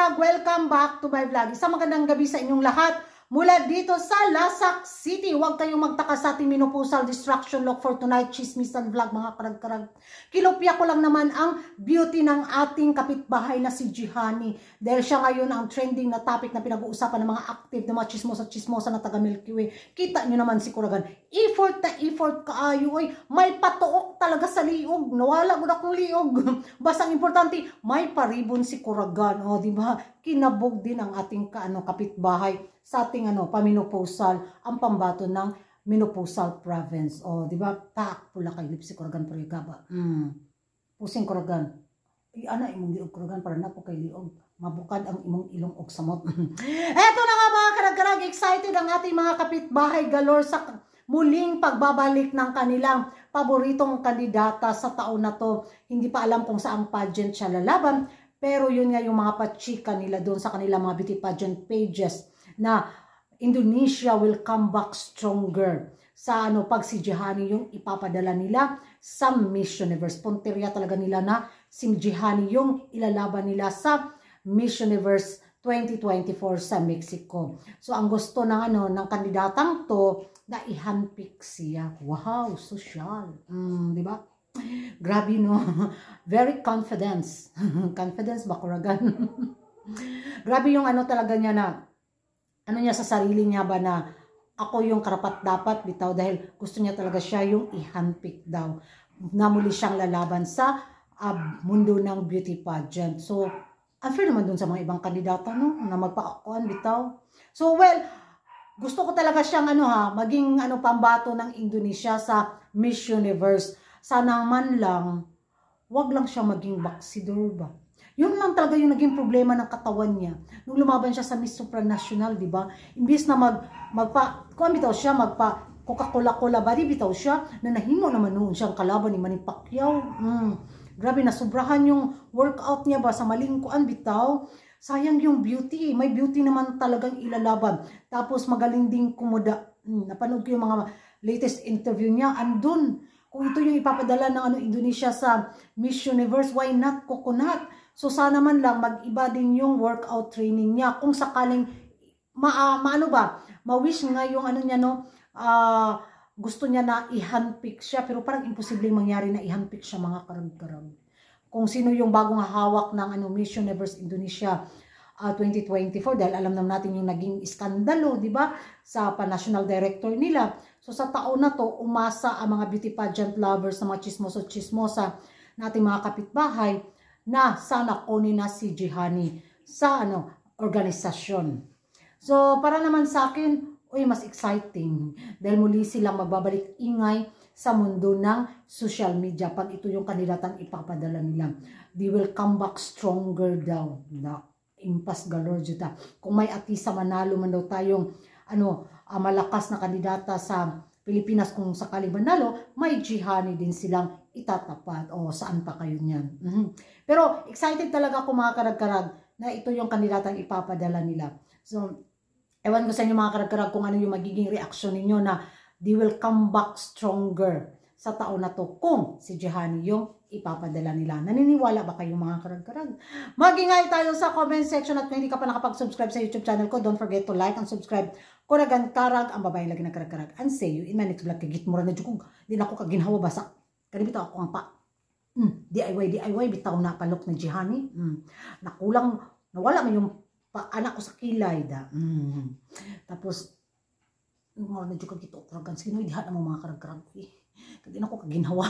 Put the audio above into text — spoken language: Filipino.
karagkarag, welcome back to my vlog. Isang magandang gabi sa inyong lahat. Mula dito sa Lasak City, huwag kayong magtaka sa ating menopausal distraction look for tonight, chismisan vlog mga karagkarag. Kilopya ko lang naman ang beauty ng ating kapitbahay na si Jihani. Dahil siya ngayon ang trending na topic na pinag-uusapan ng mga active na mga chismosa na taga Milky Way. Kita nyo naman si Kuragan. Effort na effort kaayo, oy. May patuok talaga sa liog. Nawala mo na kong liog. Basta ang importante, may paribon si Kuragan. O, diba? Kinabog din ang ating kapitbahay sa ating pamenopausal, ang pambato ng menopausal province. O, di ba? Tak, pula kay lipsi Kuragan parigaba. Pusing Kuragan. Ana imong liog Kuragan para na po kay liog. Mabukad ang imong ilong og samot. Eto na nga mga karag-karag, excited ang ating mga kapitbahay galore sa muling pagbabalik ng kanilang paboritong kandidata sa taon na to. Hindi pa alam kung saang pageant siya lalaban, pero yun nga yung mga pachika nila doon sa kanilang mga beauty pageant pages na Indonesia will come back stronger sa pag si Jihani yung ipapadala nila sa Miss Universe. Punteriya talaga nila na si Jihani yung ilalaban nila sa Miss Universe 2024 sa Mexico. So ang gusto ng ng kandidatang to na i-handpick siya. Wow, social. Di ba? Grabe no. Very confidence. Confidence ba Kuragan? Grabe yung talaga niya na niya sa sarili niya ba na ako yung karapat dapat bitaw dahil gusto niya talaga siya yung i-handpick daw na muli siyang lalaban sa mundo ng beauty pageant. So, unfair naman dun sa mga ibang kandidata no na magpaakuan bitaw. So, well, gusto ko talaga siyang maging pambato ng Indonesia sa Miss Universe. Sana man lang wag lang siya maging baksidor ba. Yun lang talaga yung naging problema ng katawan niya. Nung lumaban siya sa Miss Supranational, di ba? Imbis na bitaw siya, Coca-Cola body bitaw siya, na nahimo naman noon siyang kalaban ni Manny Pacquiao. Grabe, nasubrahan yung workout niya ba sa malingkuan bitaw. Sayang yung beauty. May beauty naman talagang ilalaban. Tapos magaling ding kumuda. Napanood ko yung mga latest interview niya. Andun. Kung ito yung ipapadala ng Indonesia sa Miss Universe, why not coconut? So sana man lang mag-iba din yung workout training niya. Kung sakaling ma-wish nga yung niya gusto niya na i-handpick siya, pero parang imposible mangyari na i-handpick siya mga karag-karag. Kung sino yung bagong hawak ng Miss Universe Indonesia 2024 dahil alam naman natin yung naging iskandalo, di ba? Sa pa-national director nila. So sa taon na to, umasa ang mga beauty pageant lovers sa mga chismosa na ating mga kapitbahay na sana kunin na si Jihani sa organisasyon. So para naman sa akin, mas exciting dahil muli silang magbabalik ingay sa mundo ng social media pag ito yung kandidatang ipapadala nila. They will come back stronger daw. Impas galore juta. Kung may atisa manalo man daw tayong malakas na kandidata sa Pilipinas, kung sakali manalo, may Jihani din silang itatapat. O saan pa kayo niyan? Pero excited talaga ako mga karag-karag na ito yung kandidatang ipapadala nila. So, ewan ko sa inyo mga karag-karag kung ano yung magiging reaksyon ninyo na they will come back stronger sa taon na to kung si Jihani yung ipapadala nila. Naniniwala ba kayo mga karag-karag? Mag-ingay tayo sa comment section at kung hindi ka pa nakapag-subscribe sa YouTube channel ko, don't forget to like and subscribe. Kuragan Karag, ang babae lagi ng karag-karag. And see you in my next vlog. Kagit mura na dyan kung di na ako kaginhawa basa. Kanibitaw ako ang pa. DIY, bitaw na palok na Jihani. Nakulang, nawala man yung anak ko sa kilay da. Tapos, mura na dyan kagito. Kuragan, sino, diha na mo mga karag-karag. Kagin ako kaginhawa.